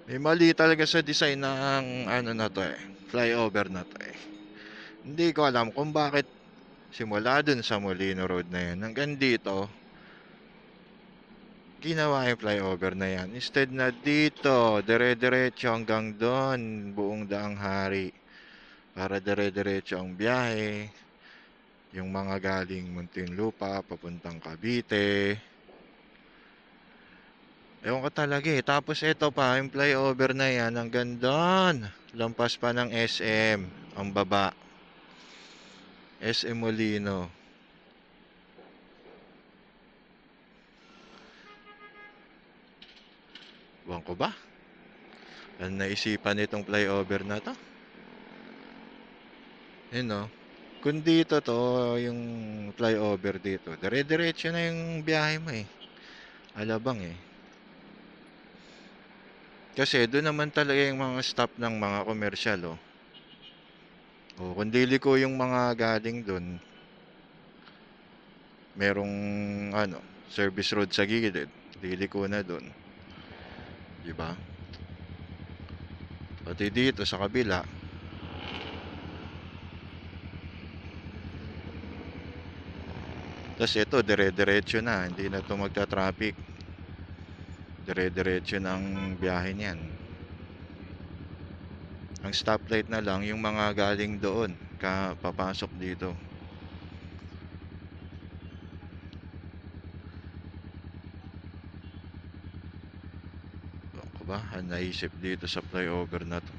May mali talaga sa design ng ano na 'to, flyover na 'to, eh. Hindi ko alam kung bakit simula dun sa Molino Road na 'yun hanggang dito, ginawa yung flyover na 'yan. Instead na dito, dire-diretso hanggang dun, buong Daang Hari, para dire-diretso ang biyahe, yung mga galing Muntinlupa papuntang Cavite. Ewan ko talaga, eh. Tapos eto pa, yung flyover na 'yan hanggang dun, lampas pa ng SM, ang baba. SM Molino. Ewan ko ba? Ano naisipan nitong flyover na 'to? Yun, no? Kung dito to, yung flyover dito, dire-diretso na yung biyahe mo, eh. Alabang, eh. Kasi doon naman talaga yung mga stop ng mga komersyal, oh. O, kung liliko yung mga galing doon, merong ano, service road sa gilid, liliko na doon, 'di ba? Pati dito sa kabila, tas ito dire-diretso na, hindi na 'to magta-traffic. Dire-diretso na ang biyahe niyan. Ang stoplight na lang yung mga galing doon, papasok dito. Ako ba, ang naisip dito sa flyover na 'to?